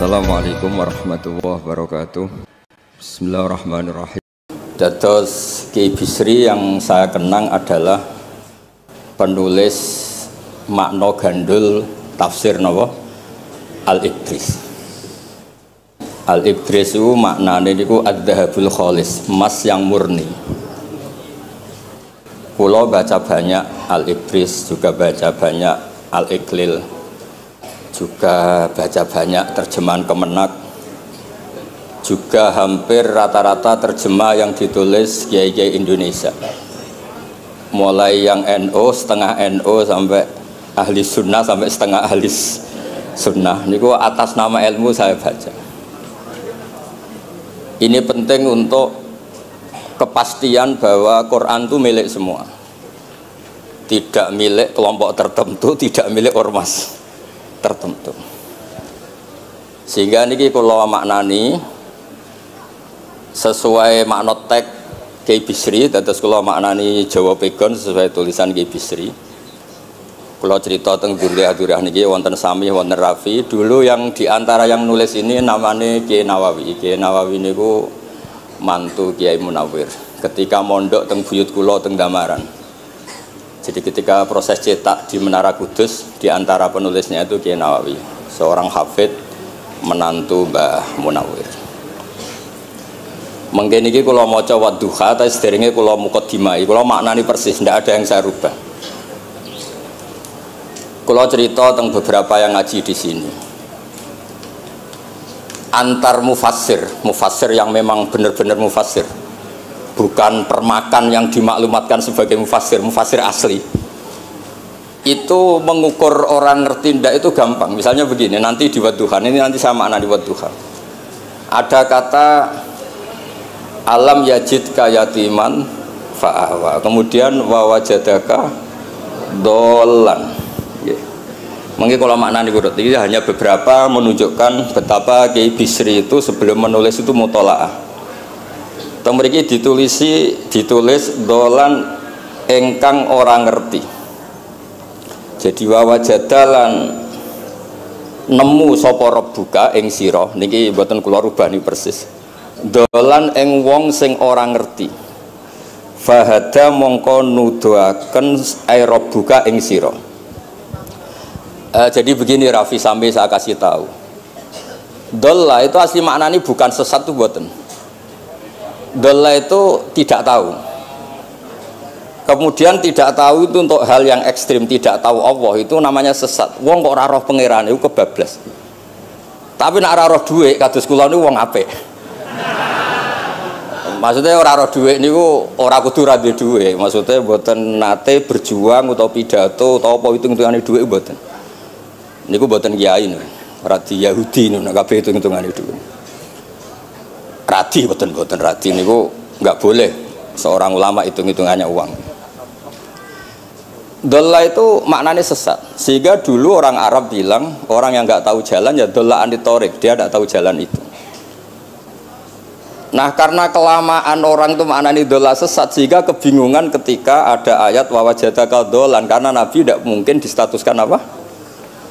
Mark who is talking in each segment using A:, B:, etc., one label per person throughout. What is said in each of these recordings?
A: Assalamualaikum warahmatullahi wabarakatuh. Bismillahirrahmanirrahim.
B: Dados Kiai Bisri yang saya kenang adalah penulis makna gandul tafsir napa Al-Ibris. Al-Ibris itu maknane niku adz-dzahabul khalis, emas yang murni. Kula baca banyak Al-Ibris, juga baca banyak Al-Iqlil, juga baca banyak terjemahan Kemenak, juga hampir rata-rata terjemah yang ditulis kiai-kiai Indonesia, mulai yang NO, setengah NO sampai ahli sunnah sampai setengah ahli sunnah. Niku atas nama ilmu saya baca. Ini penting untuk kepastian bahwa Quran itu milik semua, tidak milik kelompok tertentu, tidak milik ormas tertentu. Sehingga niki kula maknani sesuai makna teks Kiai Bisri, dados kula maknani Jawa Pegon sesuai tulisan Kiai Bisri. Kula cerita teng Durriyah niki wonten Sami, wonten Rafi. Dulu yang diantara yang nulis ini namanya Kiai Nawawi. Kiai Nawawi niku mantu Kiai Munawir. Ketika mondok teng buyut kula teng Damaran. Jadi ketika proses cetak di Menara Kudus, di antara penulisnya itu Kiai Nawawi, seorang hafid menantu Mbah Munawir. Mungkin ini kalau mau coba duha, tapi sederhana kalau mukadimai, kalau maknani persis, tidak ada yang saya rubah. Kalau cerita tentang beberapa yang ngaji di sini, antar mufassir yang memang benar-benar mufassir, bukan permakan yang dimaklumatkan sebagai mufassir asli, itu mengukur orang ngerti ndak itu gampang. Misalnya begini, nanti di Wadduhan ini nanti saya makna di Wadduhan ada kata alam yajid kayatiman fa'awa, kemudian wawajadaka dolan. Mungkin kalau makna di kurut ini hanya beberapa menunjukkan betapa Kiai Bisri itu sebelum menulis itu mutola'ah. Mriki ditulis dolan engkang orang ngerti. Jadi wawajadalan nemu sapa rabbuka ing sira niki mboten kula rubani persis. Dolan ing wong sing ora ngerti. Fahada mongko nuduhaken ai rabbuka ing sira. Jadi begini Rafi, sampai saya kasih tahu. Dolla itu asli maknanya bukan sesat tuh mboten. Dolla itu tidak tahu. Kemudian tidak tahu itu untuk hal yang ekstrim, tidak tahu Allah itu namanya sesat. Wong kok ora roh pangeran itu kebablas. Tapi nek ora roh dhuwit kados kula niku wong apik. Maksudnya ora roh dhuwit niku ora kudu ra duwe dhuwit. Maksudnya mboten nate berjuang utawa pidato utawa apa hitung-hitungane dhuwit mboten. Niku mboten kiai niku. Radi Yahudi niku nek kabeh hitung-hitungane dhuwit. Radi boten radi niku nggak boleh seorang ulama hitung-hitungannya uang. Dolla itu maknanya sesat. Sehingga dulu orang Arab bilang orang yang nggak tahu jalan ya dolla anitorik, dia nggak tahu jalan itu. Nah karena kelamaan orang itu maknanya dolla sesat, sehingga kebingungan ketika ada ayat wawajadaka dolan, karena Nabi tidak mungkin distatuskan apa?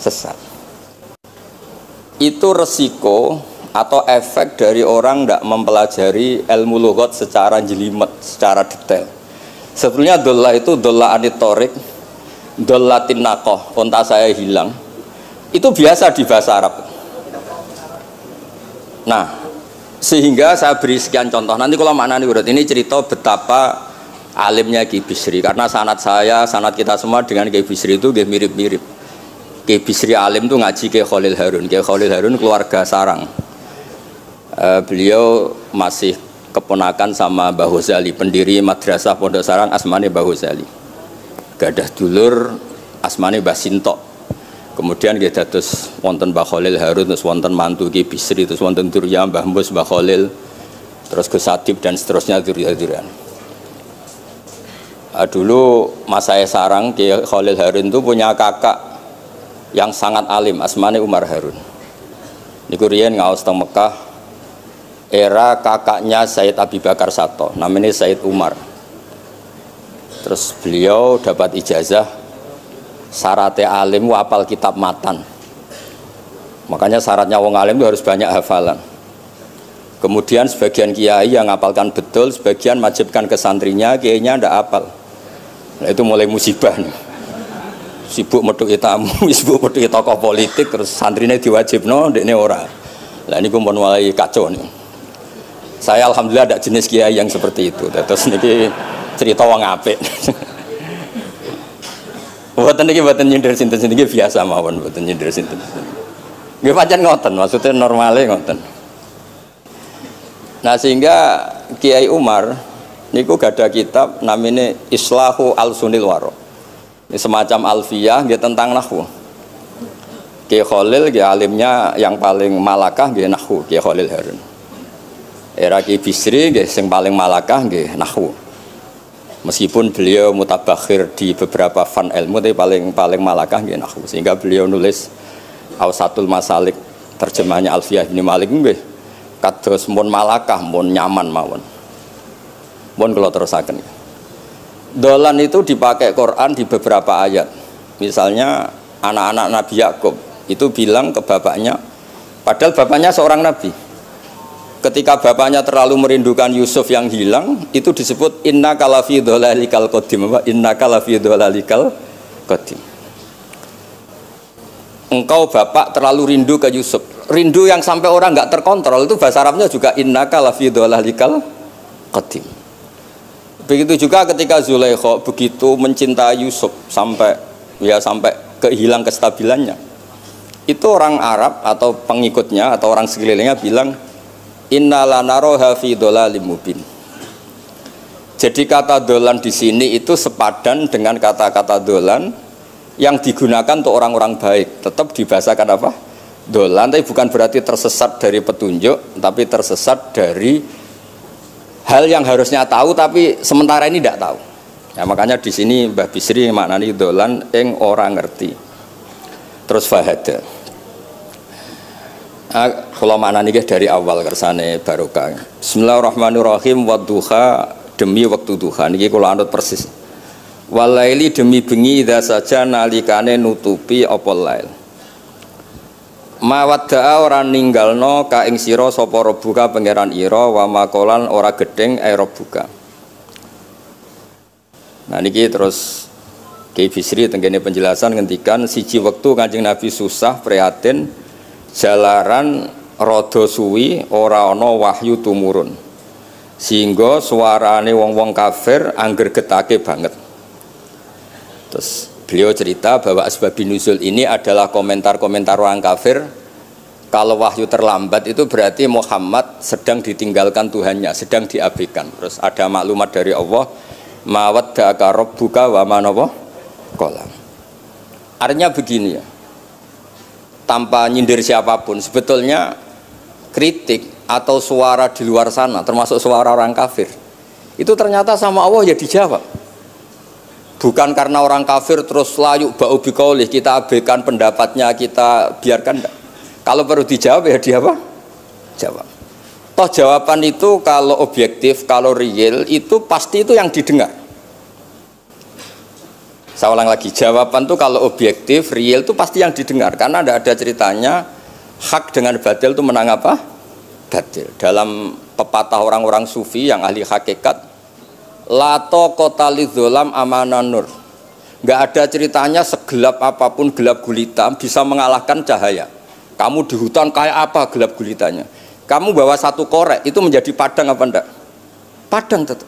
B: Sesat. Itu resiko atau efek dari orang tidak mempelajari ilmu lughat secara jelimet, secara detail. Sebetulnya dolla itu dolla anitorik, dolla tinnakoh, onta saya hilang. Itu biasa di bahasa Arab. Nah, sehingga saya beri sekian contoh. Nanti kalau maknanya urut ini cerita betapa alimnya Kiai Bisri, karena sanad saya, sanad kita semua dengan Kiai Bisri itu mirip-mirip. Kiai Bisri alim itu ngaji Kiai Khalil Harun. Kiai Khalil Harun keluarga sarang. Beliau masih keponakan sama Mbah Ghazali, pendiri madrasah Pondok Sarang asmane Mbah Ghazali. Gadah dulur asmane Mbah Sintok. Kemudian dia dados wonten Mbah Khalil Harun, terus wonten mantu Kiai Bisri, terus wonten Durya Mbah Mus, Mbah Khalil, terus Gus Adib dan seterusnya Durya-Duryan. Dulu Mas saya sarang Kiai Khalil Harun itu punya kakak yang sangat alim asmane Umar Harun. Niku riyen ngaos teng Mekah. Era kakaknya Said Abi Bakar Sato, namanya Said Umar. Terus beliau dapat ijazah syaratnya alim apal kitab matan. Makanya syaratnya wong alim itu harus banyak hafalan. Kemudian sebagian kiai yang ngapalkan betul, sebagian wajibkan ke santrinya, kiainya ndak hafal. Nah itu mulai musibah nih. Sibuk metuki tamu, sibuk metuki tokoh politik, terus santrinya diwajibno, ndekne ora. Lah ini pun mulai kacau nih. Saya alhamdulillah ada jenis kiai yang seperti itu. Terus niki cerita wong apik. Mboten niki mboten nyindir sinten-sinten iki biasa mawon, mboten nyindir sinten. Nggih pancen ngoten, maksudnya normale ngoten. Nah sehingga Kiai Umar niku gada kitab namanya Islahu Al-Sunil Waro. Ini semacam alfiyah nggih tentang nahwu. Kiai Khalil nggih alimnya yang paling malakah nggih nahwu, Kiai Khalil Harun. Era Kiai Bisri nggih sing paling malakah nggih nahwu. Meskipun beliau mutabakhir di beberapa fan ilmu tapi paling malakah nggih nahwu. Sehingga beliau nulis Awsatul Masalik terjemahnya Alfiyah bin Malik nggih kados mun malakah mun nyaman mawon. Mun kula terusaken. Dolan itu dipakai Quran di beberapa ayat. Misalnya anak-anak Nabi Yakub itu bilang ke bapaknya, padahal bapaknya seorang nabi. Ketika bapaknya terlalu merindukan Yusuf yang hilang, itu disebut innaka lafi dhalalikal qadim. Innaka lafi dhalalikal qadim. Engkau bapak terlalu rindu ke Yusuf. Rindu yang sampai orang nggak terkontrol itu bahasa Arabnya juga innaka lafi dhalalikal qadim. Begitu juga ketika Zulaikha begitu mencintai Yusuf sampai kehilang kestabilannya. Itu orang Arab atau pengikutnya atau orang sekelilingnya bilang innala naroha fi dhalalim mubin. Jadi kata dolan di sini itu sepadan dengan kata-kata dolan yang digunakan untuk orang-orang baik. Tetap dibahasakan apa? Dolan, tapi bukan berarti tersesat dari petunjuk, tapi tersesat dari hal yang harusnya tahu tapi sementara ini tidak tahu. Ya, makanya di sini Mbah Bisri maknani dolan ing orang ngerti. Terus fahada. Kalau maknani dari awal kersane barokah. Bismillahirrahmanirrahim wadduha demi waktu duha niki kula anut persis. Walaili demi bengi idza saja nalikane nutupi apa lail. Mawadda'a ora ninggalno ka ing sira sapa rebuka pangeran ira wa makolan ora gedeng rebuka. Nah niki terus Kiai Bisri tenggene penjelasan ngendikan siji wektu Kanjeng Nabi susah prihatin jalaran rada suwi ora ana wahyu tumurun. Sehingga suarane wong-wong kafir angger getake banget. Terus beliau cerita bahwa asbabun nuzul ini adalah komentar-komentar orang kafir. Kalau wahyu terlambat itu berarti Muhammad sedang ditinggalkan Tuhannya, sedang diabaikan. Terus ada maklumat dari Allah, mawaddaka rabbuka wa ma qala. Artinya begini ya. Tanpa nyindir siapapun, sebetulnya kritik atau suara di luar sana, termasuk suara orang kafir, itu ternyata sama Allah ya dijawab. Bukan karena orang kafir terus layuk ba'u biqaulih, kita abaikan pendapatnya, kita biarkan enggak. Kalau perlu dijawab ya dia apa? Jawab. Toh jawaban itu kalau objektif, kalau real itu pasti itu yang didengar. Saya ulang lagi, jawaban itu kalau objektif, real itu pasti yang didengar. Karena ada ceritanya hak dengan batil itu menang apa? Batil. Dalam pepatah orang-orang sufi yang ahli hakikat, lato kotali dzolam amanan nur. Nggak ada ceritanya segelap apapun gelap gulita bisa mengalahkan cahaya. Kamu di hutan kayak apa gelap gulitanya? Kamu bawa satu korek itu menjadi padang apa enggak? Padang tetap.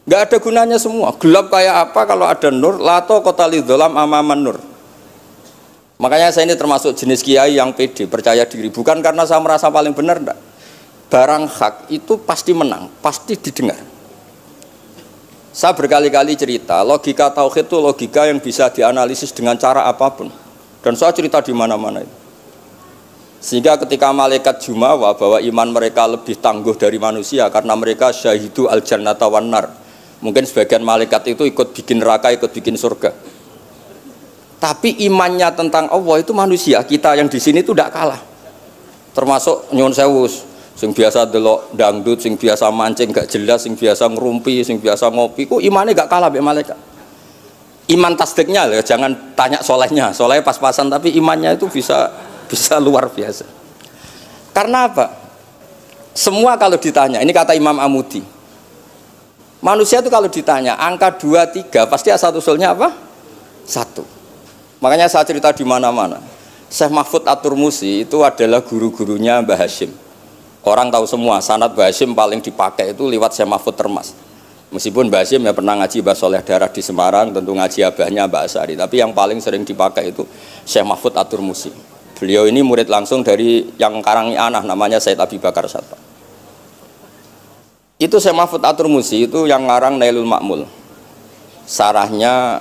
B: Nggak ada gunanya semua. Gelap kayak apa kalau ada nur? Lato kotali dzolam amaman nur. Makanya saya ini termasuk jenis kiai yang pede, percaya diri. Bukan karena saya merasa paling benar enggak. Barang hak itu pasti menang, pasti didengar. Saya berkali-kali cerita, logika tauhid itu logika yang bisa dianalisis dengan cara apapun. Dan saya cerita di mana-mana itu. Sehingga ketika malaikat jumawa bahwa iman mereka lebih tangguh dari manusia karena mereka syahidu al-jannata wan nar. Mungkin sebagian malaikat itu ikut bikin neraka, ikut bikin surga. Tapi imannya tentang Allah itu manusia, kita yang di sini itu tidak kalah. Termasuk nyuwun sewu, sing biasa delok dangdut, sing biasa mancing gak jelas, sing biasa ngerumpi, sing biasa ngopi, kok imannya gak kalah be malaikat. Iman tasdiknya, jangan tanya solehnya, soleh pas-pasan tapi imannya itu bisa bisa luar biasa. Karena apa? Semua kalau ditanya, ini kata Imam Amudi, manusia itu kalau ditanya angka 2, 3 pasti asal-usulnya apa? 1. Makanya saya cerita di mana-mana. Syekh Mahfud At-Turmusi itu adalah guru-gurunya Mbah Hashim. Orang tahu semua sanad Mbah Hashim paling dipakai itu lewat Syekh Mahfud Termas. Meskipun Mbah Hashim ya pernah ngaji Mbah Soleh Darah di Semarang, tentu ngaji abahnya Mbah Asari, tapi yang paling sering dipakai itu Syekh Mahfud At-Turmusi. Beliau ini murid langsung dari yang karangi anak namanya Said Abi Bakar Sattar. Itu Syekh Mahfud At-Turmusi itu yang ngarang Nailul Ma'mul. Sarahnya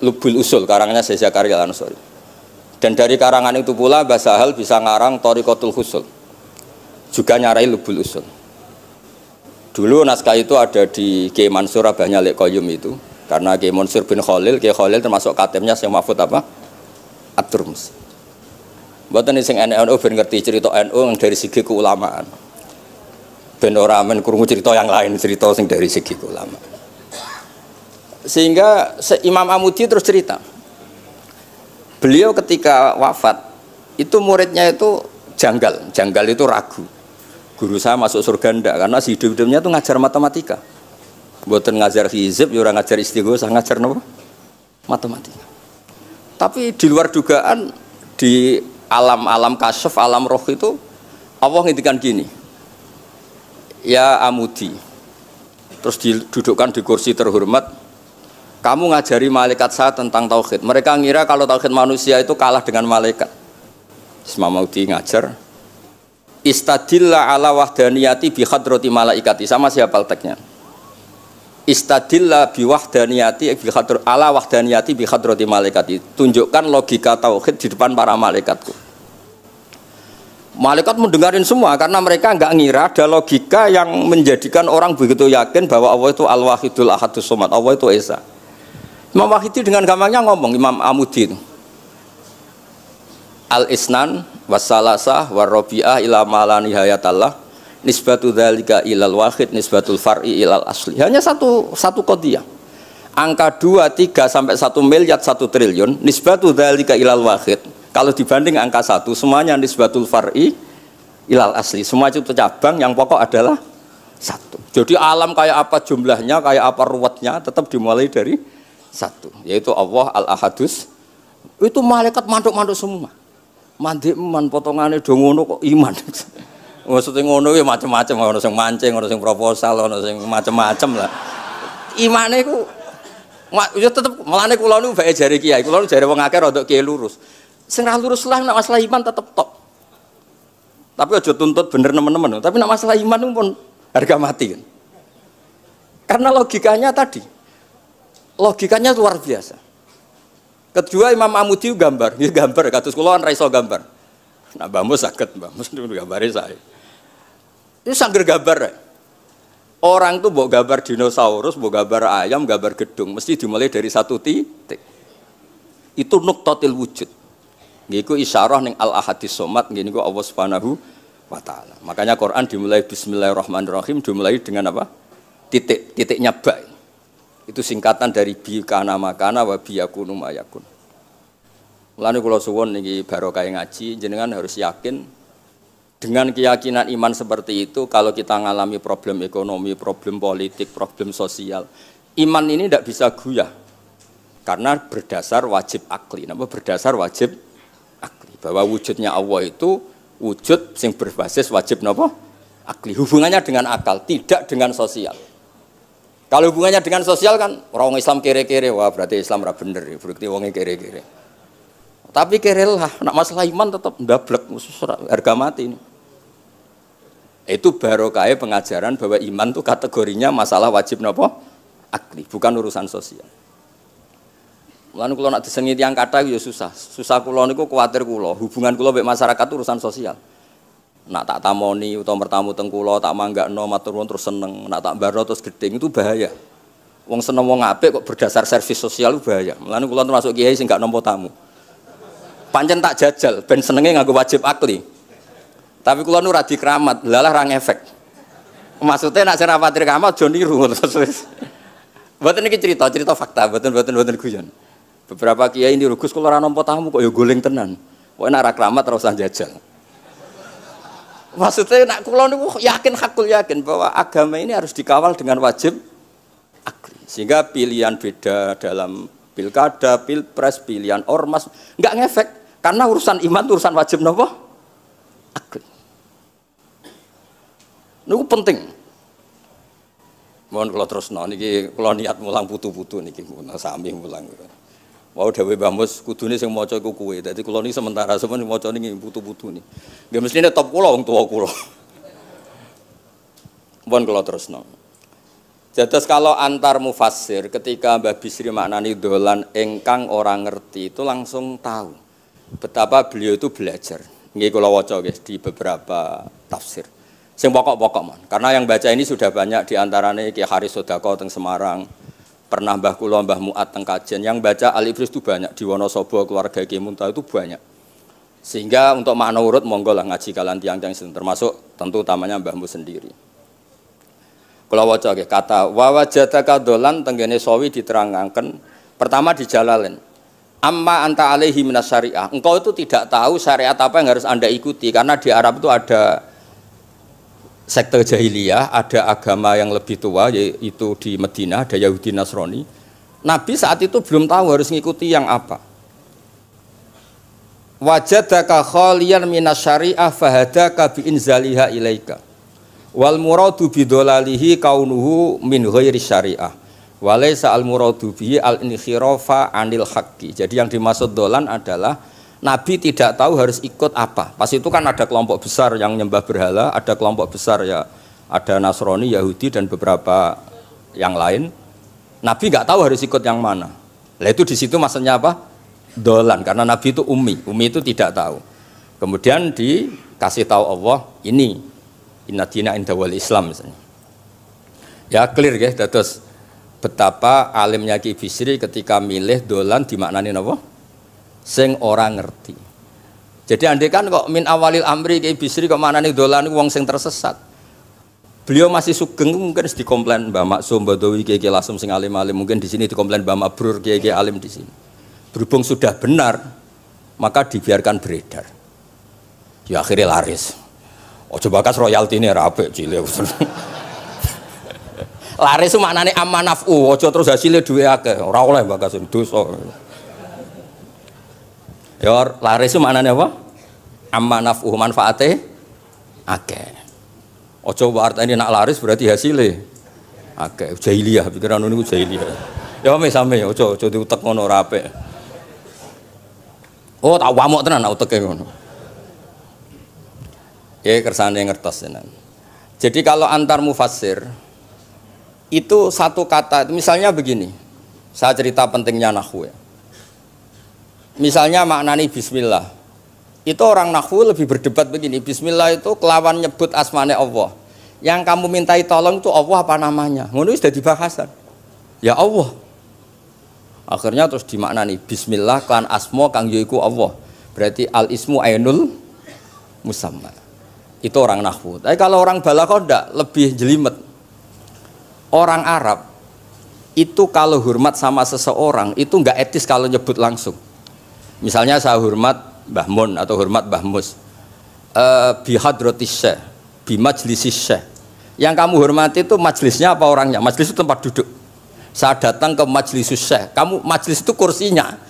B: Lubul Usul, karangannya Syekh Zakaria Al-Ansori. Dan dari karangan itu pula Mbah Sahal bisa ngarang Thariqatul Husul. Juga nyarai Lubul Usul. Dulu naskah itu ada di Kiai Mansur abahnya Lek Qayyum itu, karena Kiai Mansur bin Khalil, Kiai Khalil termasuk katemnya Syekh Mahfud apa? At-Turmusi. Mboten sing NU ben ngerti cerita NU dari segi keulamaan. Ben ora men krungu cerita yang lain, cerita sing dari segi keulamaan. Sehingga Imam Amudi terus cerita. Beliau ketika wafat itu muridnya itu janggal itu ragu. Guru saya masuk surga ndak, karena si hidup-hidupnya itu ngajar matematika. Mboten ngajar hizib, ya ora ngajar istighosah, ngajar napa? Matematika. Tapi di luar dugaan di alam kasyaf, alam roh itu Allah ngintikan gini. Ya Amudi. Terus didudukkan di kursi terhormat. Kamu ngajari malaikat saya tentang tauhid. Mereka ngira kalau tauhid manusia itu kalah dengan malaikat. Imam Amudi ngajar. Istadilla ala wahdaniyati bi hadrati malaikati. Sama siapa teksnya? Istadilla bi wahdaniyati bi hadr ala wahdaniyati bi hadrati malaikati. Tunjukkan logika tauhid di depan para malaikatku. Malaikat mendengarin semua karena mereka enggak ngira ada logika yang menjadikan orang begitu yakin bahwa Allah itu Al-Wahidul Ahadus Somad, Allah itu Esa. Imam Wahidi dengan gampangnya ngomong, Imam Amudi itu Al-Isnan wassalasah warrobi'ah ila mala nihayatallah nisbatu dzalika ilal wahid nisbatul far'i ilal asli. Hanya satu qadhiyah. Angka 2, 3 sampai 1 miliar 1 triliun nisbatu dzalika ilal wahid. Kalau dibanding angka 1 semuanya nisbatul far'i ilal asli. Semua itu cabang yang pokok adalah 1. Jadi alam kayak apa jumlahnya, kayak apa ruwetnya tetap dimulai dari 1, yaitu Allah Al-Ahadus. Itu malaikat manduk-manduk semua. Mandi potongannya do ngono kok iman. Maksudnya ngono ya macam-macam, ono sing mancing, ono sing proposal, ono sing macam-macam lah. Imane iku ya tetep melane kula niku bae jare kiai, kula jare wong akeh rada kiai lurus. Sing ra lurus lah nek masalah iman tetep top. Tapi aja tuntut bener nemen-nemen, tapi nek masalah iman pun harga mati kan. Karena logikanya tadi. Logikanya luar biasa. Kedua Imam Amudi gambar, ya gambar kados kula kan ra iso gambar. Nah Mbah Mus saged, Mbah Mus gambare saya. Itu sangger gambar. Orang tuh mbok gambar dinosaurus, mbok gambar ayam, gambar gedung, mesti dimulai dari 1 titik. Itu nuqtatil wujud. Ngiku isyarah ning Al-Ahadis Somad, nggih niku Allah Subhanahu wa taala. Makanya Quran dimulai bismillahirrahmanirrahim, dimulai dengan apa? Titiknya ba. Itu singkatan dari bi kana makana wa bi yakunu mayakun. Mulane kula suwun niki barokah ngaji, jenengan harus yakin dengan keyakinan iman seperti itu. Kalau kita ngalami problem ekonomi, problem politik, problem sosial, iman ini tidak bisa guyah karena berdasar wajib akli. Napa berdasar wajib akli? Bahwa wujudnya Allah itu wujud yang berbasis wajib napa? Akli. Hubungannya dengan akal, tidak dengan sosial. Kalau hubungannya dengan sosial kan orang Islam kere-kere, wah berarti Islam ra bener, berarti wongnya kere-kere. Tapi kere lah, nak masalah iman tetap ndablek, harga mati ini. Itu barokah pengajaran bahwa iman itu kategorinya masalah wajib napa? Akli, bukan urusan sosial. Mulane kula nak disengiti yang kata ya susah. Susah kula niku kuwatir kula, hubungan kula mbek masyarakat itu urusan sosial. Nak tak tamoni utawa bertamu teng kula tak manggakno matur nuwun terus seneng, nak tak barno terus gedeng itu bahaya. Wong seneng wong apik kok berdasar servis sosial itu bahaya. Mulane kula termasuk kiai sing gak nampa tamu. Pancen tak jajal ben senenge nganggo wajib akli. Tapi kula nu ra dikeramat, lalah ra ngefek. Maksudnya nak sing rapati keramat aja niru terus. Mboten iki cerita fakta, mboten guyon. Beberapa kiai ini Gus kula ora nampa tamu kok ya goleng tenan. Pokoke nek ora keramat ora usah jajal. Maksudnya nak kula niku yakin hakul yakin bahwa agama ini harus dikawal dengan wajib akli. Sehingga pilihan beda dalam pilkada, pilpres, pilihan ormas enggak ngefek karena urusan iman urusan wajib napa? Akli. Niku penting. Mohon kula terusno niki kula niat mulang putu-putu niki sami mulang. Wau dhewe Mbah Mus kudune sing maca iku kowe. Dadi kula niki sementara sampeyan maca niki putu-putu niki. Nggih mestine top kula wong tuwa kula. Mohon kula terusno. Jadi kalau antar mufassir ketika Mbah Bisri maknani dolan engkang orang ngerti itu langsung tahu betapa beliau itu belajar. Nggih kula waca guys di beberapa tafsir. Sing pokok-pokok man. Karena yang baca ini sudah banyak di antaranya Ki Haris Sodako teng Semarang. Pernah Mbah kula Mbah Muat teng Kajen yang baca Al-Ifris itu banyak di Wonosobo keluarga Ki Munta itu banyak. Sehingga untuk makna urut monggo lah ngaji kalian tiang-tiang termasuk tentu utamanya Mbahmu sendiri. Kula waca nggih kata wa wajadaka dolan tenggene sawi diterangaken pertama di Jalalain. Amma anta alaihi minas syariah. Engkau itu tidak tahu syariat apa yang harus Anda ikuti karena di Arab itu ada sekte jahiliyah, ada agama yang lebih tua yaitu di Madinah, ada Yahudi Nasrani. Nabi saat itu belum tahu harus mengikuti yang apa. Wajadaka khaliyan minas syariah fahadaka bi inzaliha ilaika. Wal muradu bidolalihi kaunuhu min ghairi syariah. Walaysa al muradu bihi al inkhirafa anil haqqi. Jadi yang dimaksud dolan adalah Nabi tidak tahu harus ikut apa. Pas itu kan ada kelompok besar yang nyembah berhala, ada kelompok besar ya, ada Nasrani, Yahudi dan beberapa yang lain. Nabi nggak tahu harus ikut yang mana. Lah itu di situ maksudnya apa? Dolan. Karena Nabi itu ummi itu tidak tahu. Kemudian dikasih tahu Allah ini inna dina inda wal Islam misalnya. Ya clear guys. Terus betapa alimnya Ki Bisri ketika milih dolan dimaknani apa? Sing orang ngerti. Jadi andai kan kok min awalil amri Ki Bisri kok maknane dolan wong sing tersesat. Beliau masih sugeng mungkin dikomplain Mbah Maksum Badawi Ki Lasem sing alim-alim, mungkin di sini dikomplain Mbah Mabrur Ki alim di sini. Berhubung sudah benar, maka dibiarkan beredar. Ya akhirnya laris. Ojo bakas royalti ini rapi cilik. Laris itu maknane amanafu, ojo terus hasilnya duwe akeh, ora oleh bakas dosa. Ya laris itu maknanya apa? Amma naf'uh manfaate akeh. Ojo artine nak laris berarti hasilnya akeh. Jahiliyah pikiran niku jahiliyah. Ya sami ojo diutek ngono ora apik. Oh tak wamuk tenan nak uteke ngono. Ya kersane ngertos tenan. Jadi kalau antar mufassir itu satu kata misalnya begini. Saya cerita pentingnya nahwu ya. Misalnya maknani bismillah. Itu orang nahwu lebih berdebat begini. Bismillah itu kelawan nyebut asmane Allah. Yang kamu mintai tolong itu Allah apa namanya? Ngono sudah dibahasan. Ya Allah. Akhirnya terus dimaknani bismillah kan asma kang yaiku Allah. Berarti al ismu ainul musamma. Itu orang nahwu. Tapi kalau orang balaghah ndak, lebih jelimet. Orang Arab itu kalau hormat sama seseorang itu enggak etis kalau nyebut langsung. Misalnya saya hormat Mbah Mun atau hormat Mbah Mus. Bi hadratis syekh, bi majlisis syekh. Yang kamu hormati itu majlisnya apa orangnya? Majlis itu tempat duduk. Saya datang ke majlisus syekh. Kamu majlis itu kursinya.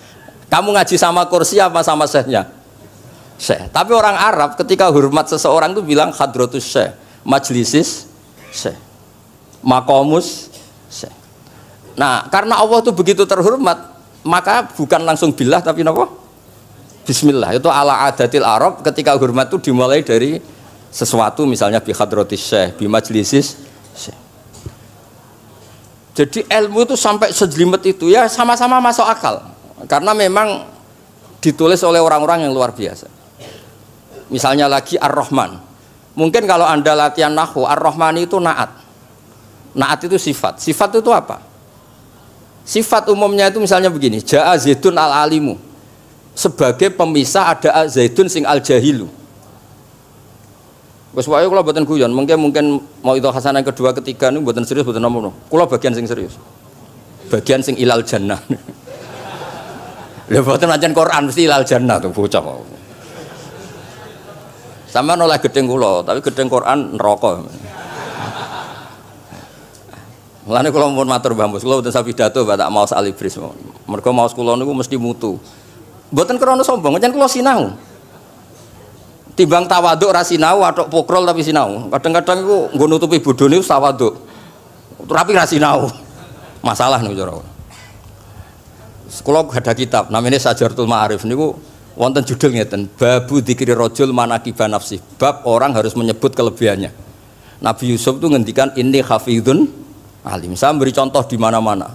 B: Kamu ngaji sama kursi apa sama syekhnya? Syekh. Tapi orang Arab ketika hormat seseorang itu bilang hadratus syekh, majlisis syekh, maqamus syekh. Nah, karena Allah itu begitu terhormat, maka bukan langsung billah tapi apa? Bismillah. Itu ala adatil Arab ketika hormat itu dimulai dari sesuatu misalnya bi hadratis syekh, bi majlisis syekh. Jadi ilmu itu sampai sejelimet itu ya sama-sama masuk akal. Karena memang ditulis oleh orang-orang yang luar biasa. Misalnya lagi Ar-Rahman. Mungkin kalau Anda latihan nahwu, Ar-Rahman itu naat. Naat itu sifat. Sifat itu apa? Sifat umumnya itu misalnya begini, Ja'a Zaidun al-alimu. Sebagai pemisah ada Zaidun sing al-jahilu. Wes wae kula mboten guyon, mungkin mau itu hasanah kedua ketiga niku mboten serius mboten nomo. Kula bagian sing serius. Bagian sing ilal jannah. Lha mboten pancen Quran mesti ilal jannah tuh bocah. Sama oleh gedeng kula, tapi gedeng Quran neraka. Mulane kula mun matur Mbah Mus, kula mboten sak pidato tak maos alibris. Mergo maos kula niku mesti mutu. Mboten krana sombong, pancen kula sinau. Timbang tawaduk ra sinau, atok pokrol tapi sinau. Kadang-kadang iku nggo nutupi bodhone tawaduk. Tapi ra sinau. Masalah niku cara. Kula ada kitab namanya Sajartul Ma'arif niku wonten judul ngeten, Babu Dzikri Rajul Manaqiba Nafsi. Bab orang harus menyebut kelebihannya. Nabi Yusuf itu ngendikan inni hafidun alim. Saya beri contoh di mana-mana.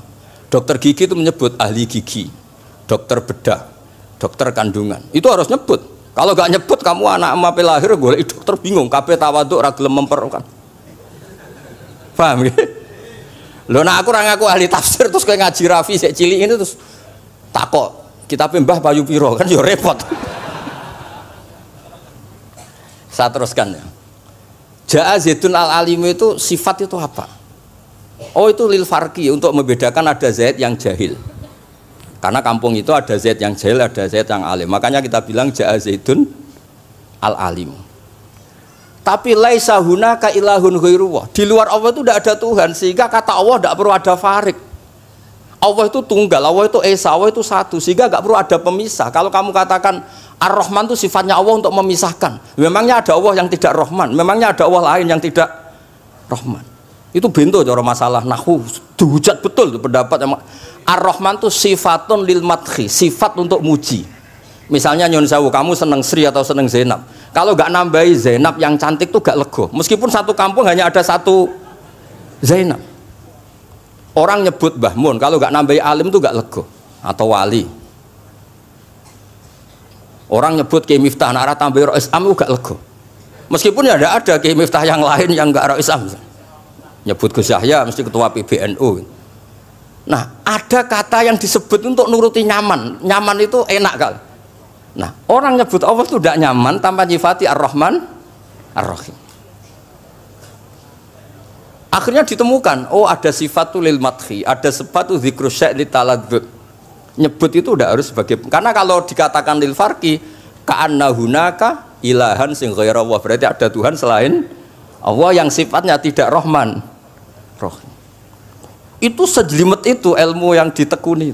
B: Dokter gigi itu menyebut ahli gigi, dokter bedah, dokter kandungan. Itu harus nyebut. Kalau gak nyebut kamu anak emak lahir golek dokter bingung, kabeh tawaduk ra gelem memperkan. Paham ya? Lho nek aku ora ngaku ahli tafsir terus kowe ngaji Rafi sik cilik ini terus takok kitab Mbah Bayu Piro kan ya repot. Saya teruskan ya. Ja'a Zaidun al-alim itu sifat itu apa? Oh itu lil farqi untuk membedakan ada Zaid yang jahil. Karena kampung itu ada Zaid yang jahil, ada Zaid yang alim. Makanya kita bilang Ja'a Zaidun al-alim. Tapi laisa hunaka ilahun ghairuwah. Di luar Allah itu tidak ada Tuhan sehingga kata Allah tidak perlu ada farik. Allah itu tunggal, Allah itu esa, Allah itu satu sehingga nggak perlu ada pemisah. Kalau kamu katakan Ar-Rahman itu sifatnya Allah untuk memisahkan, memangnya ada Allah yang tidak Rahman, memangnya ada Allah lain yang tidak Rahman. Itu bento cara masalah nahwu, dihujat betul itu pendapat Ar-Rahman itu sifatun lil madhi, sifat untuk muji. Misalnya nyon sewu, kamu seneng Sri atau seneng Zainab, kalau nggak nambahi Zainab yang cantik tuh gak lego, meskipun satu kampung hanya ada satu Zainab. Orang nyebut Mbah Mun, kalau nggak nambahi alim tuh gak lego atau wali. Orang nyebut Kiai Miftah, nara tambahi Rois Am gak lego. Meskipun ya ada Kiai Miftah yang lain yang gak Rois Am. Nyebut Gus Yahya mesti ketua PBNU. Nah, ada kata yang disebut untuk nuruti nyaman. Nyaman itu enak kali. Nah, orang nyebut Allah itu tidak nyaman tanpa nyifati Ar-Rahman Ar-Rahim. Akhirnya ditemukan, oh ada sifat lil madhi, ada sifat dzikru syai' li taladzud. Nyebut itu udah harus sebagai, karena kalau dikatakan lil farqi ka'anna hunaka ilahan sing ghaira Allah, berarti ada Tuhan selain Allah yang sifatnya tidak Rahman Rahim. Itu sejelimet itu ilmu yang ditekuni.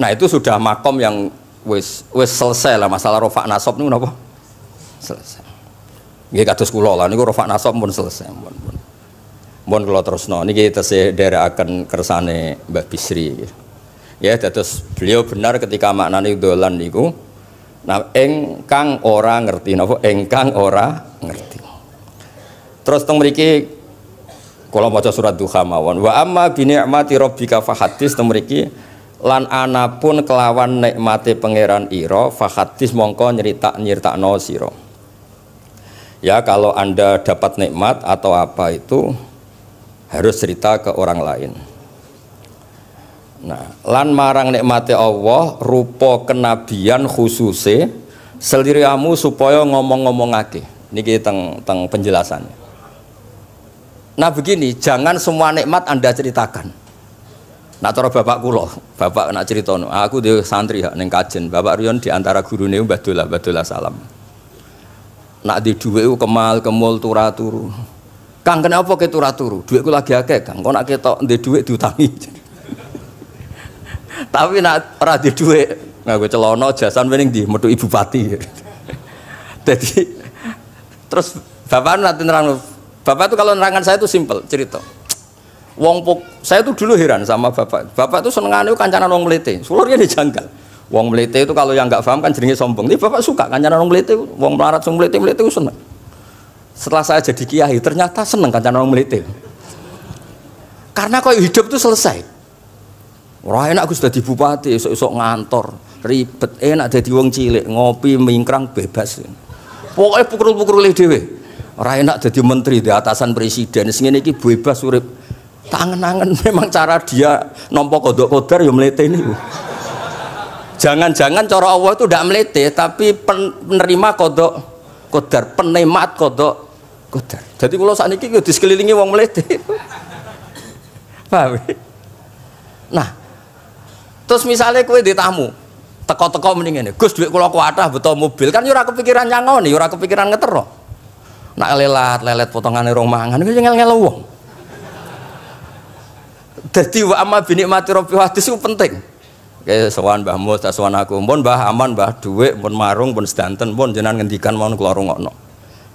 B: Nah itu sudah makom yang wis selesai lah masalah rofa nasab niku napa? Selesai. Nggih kados kula lah niku rofa nasab pun selesai. Mun kula terusno niki tesih nderekaken kersane Mbak Bisri. Ya dados beliau benar ketika maknane dolan niku nah engkang ora ngerti napa engkang ora ngerti. Terus teng mriki kula maca surat Duha mawon wa amma bi ni'mati rabbika fahadits teng mriki lan anapun kelawan nikmate pangeran ira fahadits mongko nyritakno sira. Ya kalau Anda dapat nikmat atau apa itu harus cerita ke orang lain. Nah, lan marang nikmate Allah rupa kenabian khususe seliramu supaya ngomong-ngomongake. Niki teng penjelasannya. Nah begini, jangan semua nikmat Anda ceritakan. Nah cara bapak kula, bapak nak ceritono, aku dhewe santri hak ning kajen, Bapak Riyon di antara gurune Mbah Dola salam. Nak di dhuwit kemal kemul turu. Kang kenapa ke turu? Dhuwitku lagi akeh, Kang. Kok nak ketok ndek dhuwit diutangi. Tapi nak ora di dhuwit, nganggo celana jasan wening ndi metu ibu pati. Jadi terus bapak nanti nerang. Bapak itu kalau nerangan saya itu simpel cerita. Saya itu dulu heran sama bapak. Bapak itu senengane kancanan wong mlete. Sulurnya dijanggal. Wong mlete itu kalau yang nggak paham kan jenenge sombong. Tapi bapak suka kancanan wong mlete, wong melarat wong mlete itu seneng. Setelah saya jadi kiai ternyata seneng kancanan wong mlete. Karena kok hidup itu selesai. Ora enak Gus dadi bupati, esuk-esuk ngantor, ribet, enak dadi wong cilik, ngopi mingkrang bebas. Pokoknya pukul-pukul dhewe. Ora enak dadi menteri di atasan presiden, sing ngene iki bebas urip. Tangan-tangan memang cara dia nampa kodok kodar ya mlete niku. Jangan-jangan cara Allah itu tidak melete, tapi penerima kodok kodar, penemat kodok kodar. Jadi kalau saat ini di sekelilingi wong melete, paham? Nah, terus misalnya kue di tamu Teko-teko mending ngene. Gus dhuwit kula kuatah beto mobil. Kan yo ora kepikiran nyangoni, ora kepikiran ngetero. Nak lelet potongane rong mangan iku ngel-ngel wong. Dadi wa amma bi nikmati rabbi hadis iku penting. Kayak sowan Mbah Mus, tak sowan aku. Pun Mbah aman, Mbah dhuwit, pun marung, pun sedanten, pun jenengan ngendikan mau kula rungokno.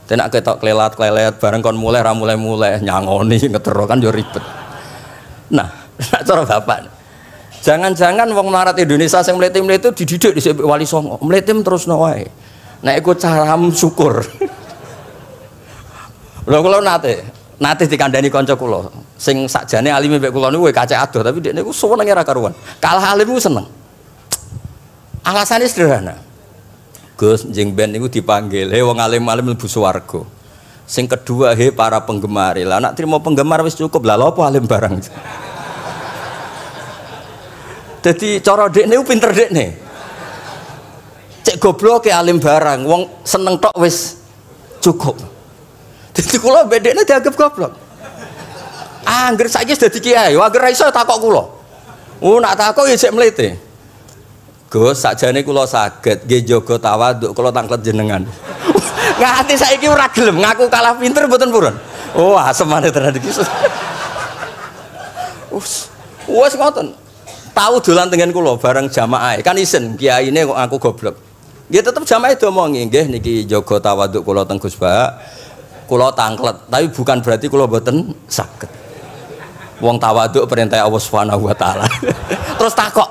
B: Tenak ketok klelat-klelet bareng kon mulai ra mulai nyangoni ngetero kan yo ribet. Nah, cara bapak. Jangan-jangan wong melarat Indonesia sing mletim-mletim dididik dhisik Wali Songo. Mletim terusno wae. Nek iku caram syukur. Lha kula nate dikandani kanca kula sing sakjane alime mek kula niku kacek adoh tapi dekne niku seneng ora karuan. Kalah alim ku seneng. Alasane sederhana. Gus njing ben niku dipanggil, "He wong alim-alim mlebu swarga." Sing kedua, "He para penggemar." Lah nek trimo penggemar wis cukup. Lah lha apa alim barang. Jadi cara dekne ku pinter dekne. Cek goblok ke alim barang, wong seneng tok wis cukup. Jadi kula bedekne dianggap goblok. Angger saiki wis dadi kiai, angger ra iso takok kula. Nak takok ya sik mlete. Gus, sakjane kula saged nggih jaga tawaduk kula tanglet jenengan. Nganti saiki ora gelem ngaku kalah pinter mboten purun. Oh, asemane tenan iki. Wes ngoten. Tahu dolan tengen kula bareng jamaah kan isen kiyaine kok aku goblok. Nggih tetep jamaah diomongi nggih niki jaga tawaduk kula teng Gus Ba. Kula tanglet, tapi bukan berarti kula mboten saged. Wong tawaduk perintah Allah Subhanahu wa taala. Terus takok.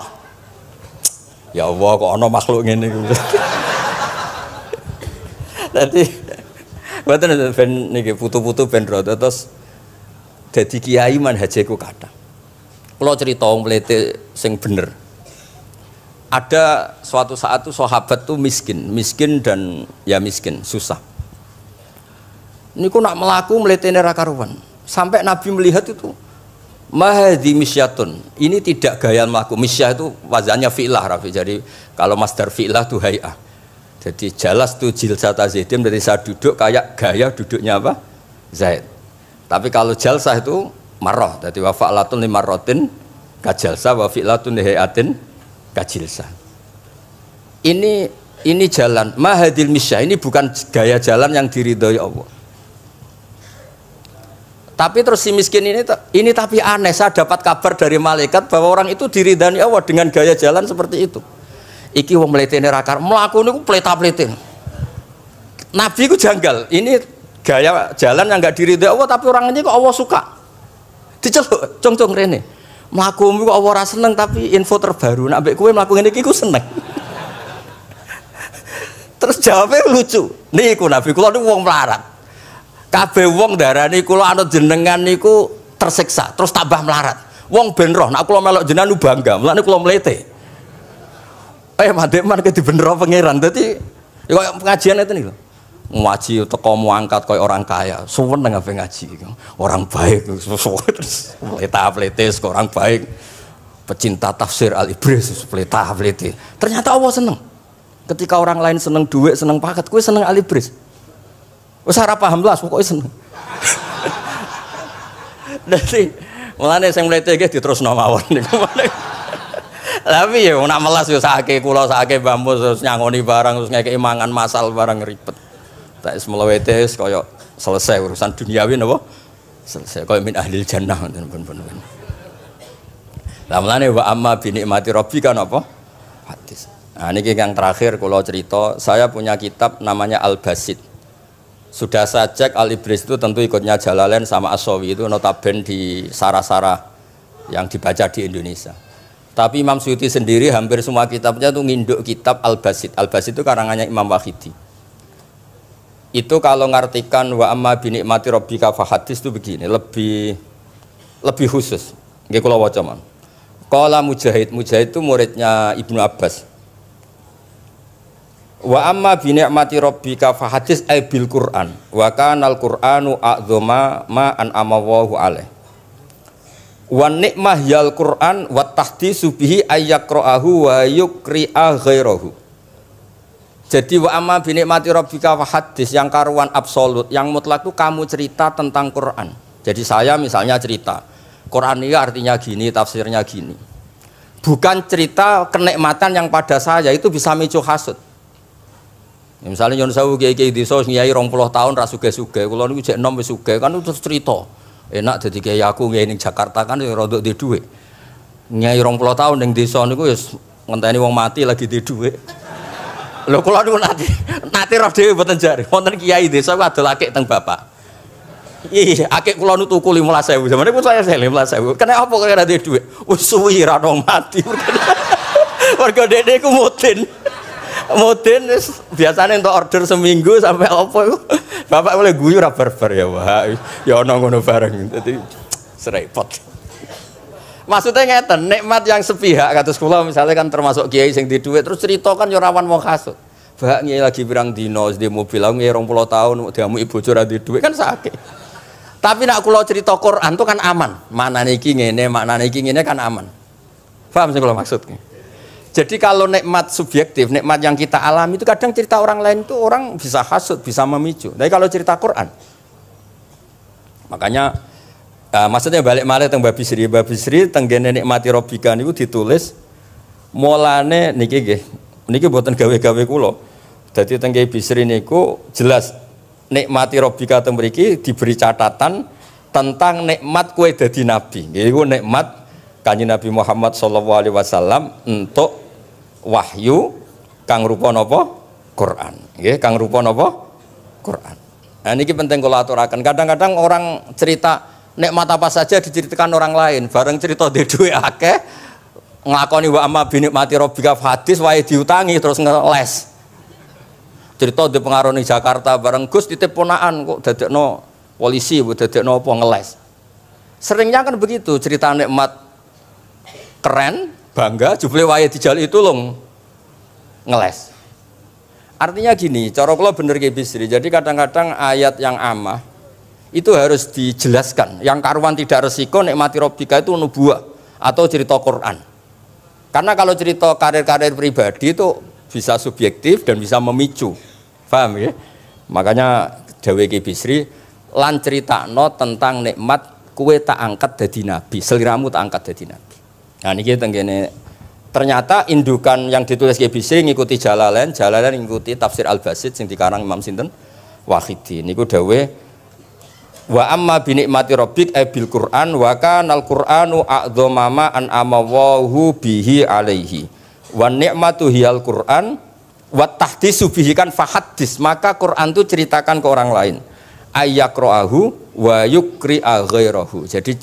B: Ya Allah kok ana makhluk ngene iku. Dadi mboten ben niki putu-putu ben rada terus dadi kiai manhajeku kathah. Kalau cerita wong mlete sing bener. Ada suatu saat tuh sahabat tuh miskin dan ya miskin, susah. Niku nak melaku mletene ra karuan. Sampai Nabi melihat itu mahdi misyatun. Ini tidak gaya melaku. Misyah itu wazannya fi'lah Rafi. Jadi kalau masdar fi'lah itu hay'ah. Jadi jalas tuh jilsata Zaidin dari saya duduk kayak gaya duduknya apa? Zaid. Tapi kalau jalsah itu marrah, jadi wa fa'latun limarratin kajalsa wa fi'latun lihayatin kajilsa. Ini jalan mahadil misyah, ini bukan gaya jalan yang diridhoi Allah. Tapi terus si miskin ini tapi aneh, saya dapat kabar dari malaikat bahwa orang itu diridhani Allah dengan gaya jalan seperti itu. Iki wong mletene rakar, mlaku niku pleta-plete. Nabi ku janggal, ini gaya jalan yang enggak diridhoi Allah tapi orangnya kok Allah suka. Diceluk cong-cong rene. Mlakumu kok ora seneng tapi info terbaru nek mbek kowe mlaku ngene iki ku seneng. Terus jawabnya lucu. Niku Nabi kula niku wong melarat. Kabeh wong darani kula anut jenengan niku tersiksa, terus tambah melarat. Wong ben roh nek kula melok jenengan bangga, mulane kula mlete. Mandek man ke dibenero pangeran. Dadi ya koyo pengajian itu niku. Ngaji teko muangkat koyo orang kaya, suweneng ape ngaji orang baik terus pleta-pletes kok orang baik pecinta tafsir Al-Ibris pleta-plete. Ternyata Allah seneng ketika orang lain seneng duit seneng paket, kowe seneng Al-Ibris wis ora paham blas pokoke seneng. Dadi mulane sing mlete nggih diterusno mawon niku. Tapi ya nak melas yo sakake kula sakake Mbah Mus terus nyangoni barang terus ngekeki mangan masal barang ribet. Tak semlawete kaya selesai urusan duniawi napa? Selesai kaya min ahlil jannah pun. Lah mulane wa amma bi nikmati rabbika napa? Hadis. Nah niki yang terakhir kula cerita, saya punya kitab namanya Al-Basit. Sudah saya cek Al-Ibris itu tentu ikutnya Jalalain sama As-Sawi itu notaben di sarah-sarah yang dibaca di Indonesia. Tapi Imam Suyuti sendiri hampir semua kitabnya itu nginduk kitab Al-Basit. Al-Basit itu karangannya Imam Wahidi. Itu kalau ngartikan wa amma bi nikmati rabbika fa hadis itu begini, lebih khusus. Nggih kula waca man. Qala Mujahid itu muridnya Ibnu Abbas. Wa amma bi nikmati rabbika fa hadis ay bil Qur'an. Wa kanal Qur'anu a'dzama ma an amawahu alaih. Wa nikmah yal Qur'an wa tahdisu bihi ayyaqra'ahu wa yukri'a ghairahu. Jadi wa amma bi nikmati rabbika wa hadis yang karuan absolut, yang mutlak itu kamu cerita tentang Quran. Jadi saya misalnya cerita Quran ini artinya gini, tafsirnya gini. Bukan cerita kenikmatan yang pada saya itu bisa micu hasud. Ya, misalnya nyon sewu kiai-kiai desa ngiyai 20 tahun ra sugih-sugih, kula niku jek enom wis sugih kan terus cerita. Enak dadi kiai aku ngiyai ning Jakarta kan ya rada di dhuwit. Ngiyai 20 tahun ning desa niku wis ngenteni wong mati lagi di dhuwit. Lho kula niku nate roh dhewe mboten jare. Wonten kiai desa ku adol akik teng bapak. Iya, akik kula nu tuku 15.000. Zamane pun saya 15.000. Kena apa kaya ra duwe? Wis suwi ra ono mati. Warga dede ku mudin. Mudin wis biasane entuk order seminggu sampai apa iku. Bapak boleh guyu ra barbar ya, Wah. Ya ono ngono bareng. Dadi serepot. Maksudnya ngeten, nikmat yang sepihak kados kula misalnya kan termasuk kiai sing di dhuwit terus cerita kan ya rawan wong hasud. Bak kiai lagi pirang dino di mobil aku kiai 20 tahun diamu ibu bojo ra di dhuwit kan sakit. Tapi nak kula cerita Quran itu kan aman. Maknane iki ngene kan aman. Paham sing kula maksudnya? Jadi kalau nikmat subjektif, nikmat yang kita alami itu kadang cerita orang lain itu orang bisa hasud, bisa memicu. Tapi kalau cerita Quran, makanya maksudnya balik malih teng Babi Sri teng gene nikmati Rabbika niku ditulis mulane niki mboten gawe-gawe kula. Dadi teng Babi Sri niku jelas nikmati Rabbika teng mriki diberi catatan tentang nikmat kowe dadi nabi. Iku nikmat Kanjeng Nabi Muhammad sallallahu alaihi wasallam untuk wahyu kang rupa napa? Quran. Nggih, kang rupa napa? Quran. Nah niki penting kula aturaken. Kadang-kadang orang cerita nikmat apa saja diceritakan orang lain, bareng cerita dhe dhuwit akeh nglakoni wa amma bi nikmati Rabbika hadis wae diutangi terus ngeles. Cerita di pengaruh di Jakarta bareng Gus titip ponaan kok dadekno polisi, dadekno apa ngeles. Seringnya kan begitu cerita nikmat keren, bangga, jubile wae dijali itu lho ngeles. Artinya gini, cara kula bener ki Bisri. Jadi kadang-kadang ayat yang amah itu harus dijelaskan. Yang karuan tidak resiko nikmati Rabbika itu nubuah atau cerita Quran. Karena kalau cerita karir-karir pribadi itu bisa subjektif dan bisa memicu. Paham ya? Makanya dawuh Ki Bisri lan critakno tentang nikmat kue tak angkat dadi nabi, seliramu tak angkat dadi nabi. Nah niki tenggene ternyata indukan yang ditulis Ki Bisri ngikuti Jalalain ngikuti tafsir Al-Basit sing dikarang Imam sinten Wahidi. Niku dawuh wa amma bi nikmati rabbik bil Qur'an wa kanal Qur'anu a'dzama an amawahu bihi alaihi. Wa nikmatu hiyal Qur'an wa tahdisu bihi kan fahaddis, maka Quran itu ceritakan ke orang lain. Ayakra'ahu wa yukri'a ghairahu. Jadi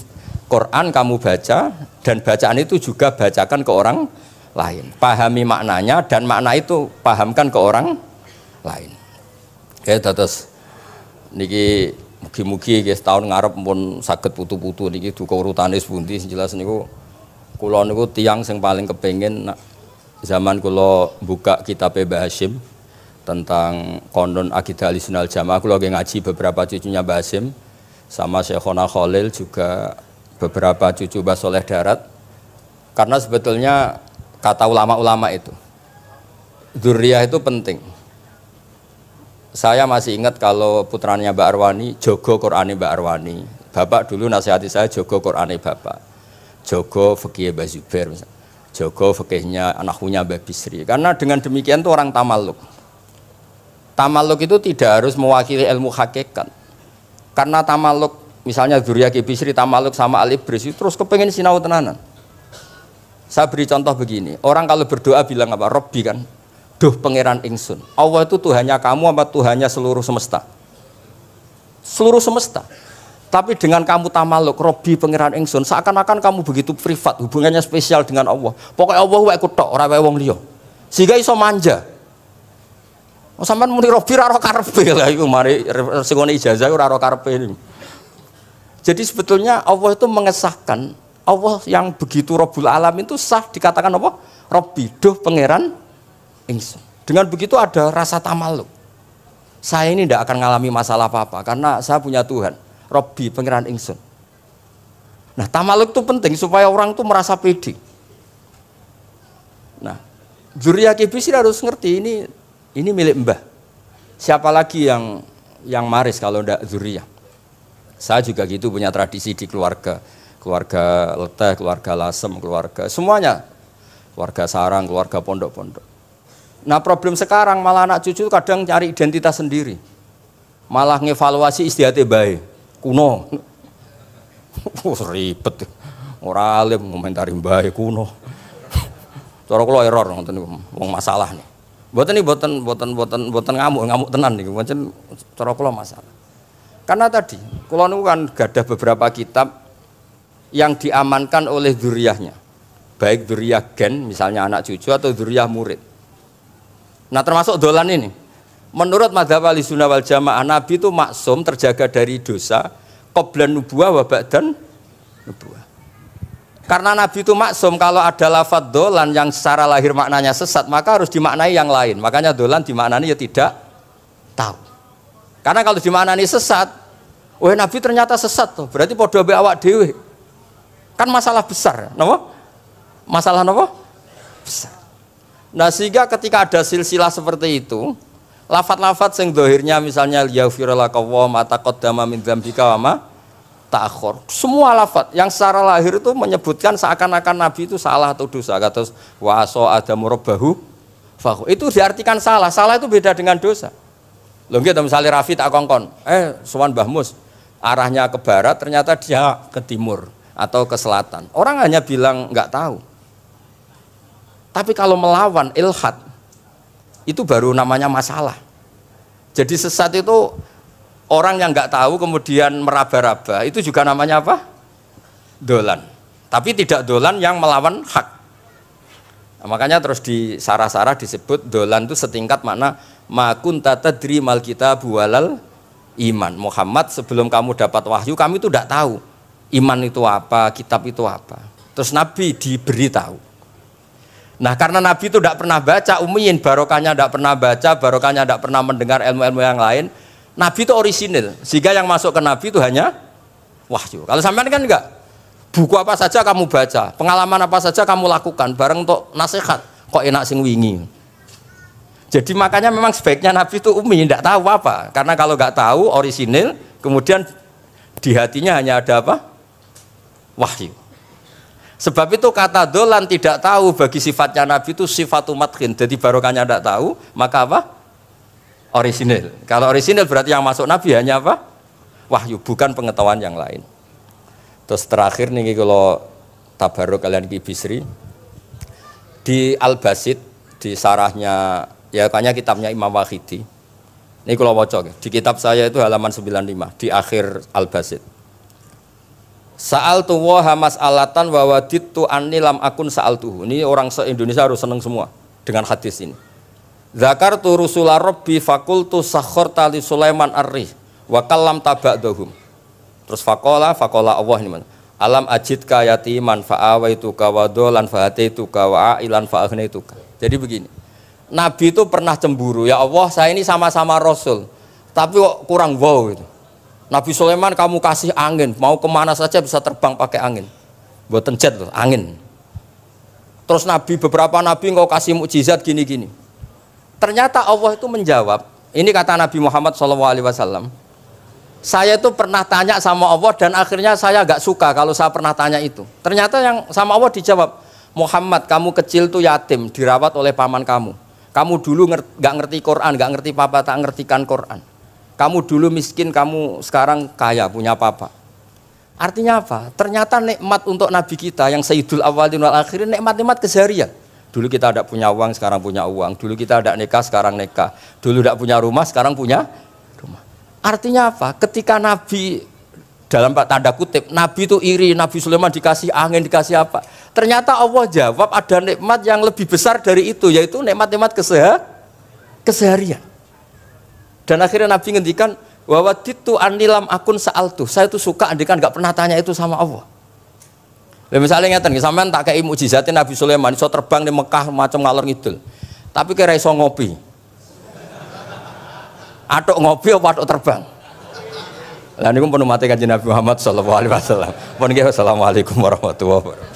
B: Quran kamu baca dan bacaan itu juga bacakan ke orang lain. Pahami maknanya dan makna itu pahamkan ke orang lain. Ya terus niki mugi-mugi guys tahun ngarep pun saged putu-putu niki duka urutane pundi sing jelas niku kula niku tiyang sing paling kepengin zaman kula buka kitab Mbah Hasyim tentang konon akidah Ahlussunnah wal Jamaah, kula ngaji beberapa cucunya Mbah Hasyim sama Syekhona Khalil juga beberapa cucu Mbah Soleh Darat. Karena sebetulnya kata ulama-ulama itu dzurriyah itu penting. Saya masih ingat kalau putranya Mbak Arwani jogo Qur'ane Mbak Arwani. Bapak dulu nasihati saya jogo Qur'ane bapak, jogo fikih Mbah Zubair, jogo fikihnya anaknya Mbah Bisri. Karena dengan demikian tuh orang tamaluk. Tamaluk itu tidak harus mewakili ilmu hakikat. Karena tamaluk, misalnya dzurriyah Ki Bisri tamaluk sama Al-Ibris terus kepengen sinau tenanan. Saya beri contoh begini, orang kalau berdoa bilang apa? Robbi kan, duh pangeran ingsun. Allah itu Tuhannya kamu apa Tuhannya seluruh semesta? Seluruh semesta. Tapi dengan kamu tamaluk, Robbi pangeran ingsun, seakan-akan kamu begitu privat, hubungannya spesial dengan Allah. Pokoknya Allah wae kutok, ora wae wong liya. Sehingga iso manja. Oh, sampean muni Robbi ora karepe lah iku mari singone ijazah ora karepe niku. Jadi sebetulnya Allah itu mengesahkan Allah yang begitu Rabbul Alamin itu sah dikatakan apa? Robbi, duh pangeran ingsun. Dengan begitu ada rasa tamaluk. Saya ini tidak akan mengalami masalah apa-apa karena saya punya Tuhan. Robbi, pangeran ingsun. Nah, tamaluk itu penting supaya orang itu merasa pede. Nah, dzurriyah Ki Bisri harus ngerti ini milik Mbah. Siapa lagi yang maris kalau tidak dzurriyah? Saya juga gitu punya tradisi di keluarga leteh, keluarga lasem, keluarga semuanya keluarga sarang, keluarga pondok-pondok. Nah problem sekarang malah anak cucu kadang cari identitas sendiri, malah ngevaluasi istiadatnya baik, kuno, ribet, orang alim komentari baik kuno, cara kalau error, wong masalah nih, buatan ngamuk tenan nih, macam cara kalau masalah. Karena tadi, kalau nu kan ada beberapa kitab yang diamankan oleh dzurriyyahnya, baik dzurriyyah gen, misalnya anak cucu atau dzurriyyah murid. Nah termasuk dolan ini, menurut madzhab Ahlussunnah wal Jamaah, Nabi itu maksum terjaga dari dosa, qoblan nubuwah wa ba'dan nubuwah. Karena Nabi itu maksum, kalau ada lafadz dolan yang secara lahir maknanya sesat, maka harus dimaknai yang lain. Makanya dolan dimaknani ya tidak tahu. Karena kalau dimaknani sesat, wah Nabi ternyata sesat tuh, berarti podo be awak dewe. Kan masalah besar, napa? Masalah napa? Besar. Nah sehingga ketika ada silsilah seperti itu, lafat-lafat sing dohirnya misalnya yaghfirlaka wa ma taqaddama min dzambika wa ma ta'akhkhar. Semua lafat yang secara lahir itu menyebutkan seakan-akan Nabi itu salah atau dosa. Kata wa asa adamu rabbahu fahu. Itu diartikan salah. Salah itu beda dengan dosa. Lho nggih misalnya Rafi tak kongkon, sowan Mbah Mus, arahnya ke barat, ternyata dia ke timur atau ke selatan. Orang hanya bilang nggak tahu. Tapi kalau melawan ilhad, itu baru namanya masalah. Jadi sesat itu orang yang nggak tahu kemudian meraba-raba, itu juga namanya apa? Dolan. Tapi tidak dolan yang melawan hak. Nah, makanya terus di sarah-sarah disebut dolan itu setingkat makna ma kunta tadri mal kitabu walal iman. Muhammad, sebelum kamu dapat wahyu, kami itu tidak tahu iman itu apa, kitab itu apa. Terus Nabi diberitahu. Nah karena Nabi itu tidak pernah baca, ummiyin, barokahnya tidak pernah baca, barokahnya tidak pernah mendengar ilmu-ilmu yang lain, Nabi itu orisinil, sehingga yang masuk ke Nabi itu hanya wahyu. Kalau sampean kan enggak, buku apa saja kamu baca, pengalaman apa saja kamu lakukan, bareng untuk nasihat, kok enak sing wingi. Jadi makanya memang sebaiknya Nabi itu ummi, tidak tahu apa. Karena kalau nggak tahu orisinil, kemudian di hatinya hanya ada apa? Wahyu. Sebab itu kata dolan tidak tahu bagi sifatnya Nabi itu sifatu madkhin. Jadi barokahnya tidak tahu, maka apa? Orisinil. Kalau orisinil berarti yang masuk Nabi hanya apa? Wahyu, bukan pengetahuan yang lain. Terus terakhir nih kalau tabaruk kalian Ki Bisri di Al-Basit, di sarahnya ya kayaknya kitabnya Imam Wahidi. Ini kalau wocok di kitab saya itu halaman 95 di akhir Al-Basit. Sa'altu wa mas'alatan wa wadittu anni lam akun sa'altuhu. Ini orang se-Indonesia harus senang semua dengan hadis ini. Zakartu rusula rabbi fakultu sakharta li Sulaiman ar-rih wa kallam taba'dahum. Terus faqala Allah ini mana? Alam ajidka yatiman fa'awaituka wa dolan fa'ataituka wa ailan fa'agnaituka. Jadi begini. Nabi itu pernah cemburu, ya Allah saya ini sama-sama Rasul, tapi kok kurang wow gitu. Nabi Sulaiman kamu kasih angin, mau kemana saja bisa terbang pakai angin, buatan jet loh, angin. Terus Nabi, beberapa Nabi engkau kasih mukjizat gini-gini. Ternyata Allah itu menjawab, ini kata Nabi Muhammad SAW, saya itu pernah tanya sama Allah dan akhirnya saya agak suka kalau saya pernah tanya itu. Ternyata yang sama Allah dijawab, Muhammad kamu kecil tuh yatim, dirawat oleh paman kamu. Kamu dulu nggak ngerti Quran, nggak ngerti papa, tak ngertikan Quran. Kamu dulu miskin, kamu sekarang kaya, punya papa. Artinya apa? Ternyata nikmat untuk Nabi kita yang Sayyidul Awwalin wal Akhirin, nikmat-nikmat keseharian. Dulu kita tidak punya uang, sekarang punya uang. Dulu kita tidak nikah, sekarang nikah. Dulu tidak punya rumah, sekarang punya rumah. Artinya apa? Ketika Nabi, dalam tanda kutip, Nabi itu iri, Nabi Sulaiman dikasih angin, dikasih apa? Ternyata Allah jawab ada nikmat yang lebih besar dari itu, yaitu nikmat-nikmat keseharian. Dan akhirnya Nabi ngendikan, wawaditu anilam akun sa'altu. Saya itu suka andikan nggak pernah tanya itu sama Allah. Nah, misalnya ngeten, sampean tak kayak mukjizatin Nabi Sulaiman, iso terbang di Mekah macam ngalor ngidul. Tapi kira iso ngopi. Atuk ngopi apa atuk terbang? Lah niku pun mate Kanjeng Nabi Muhammad sallallahu alaihi wasallam. Pun nggih assalamualaikum warahmatullahi wabarakatuh.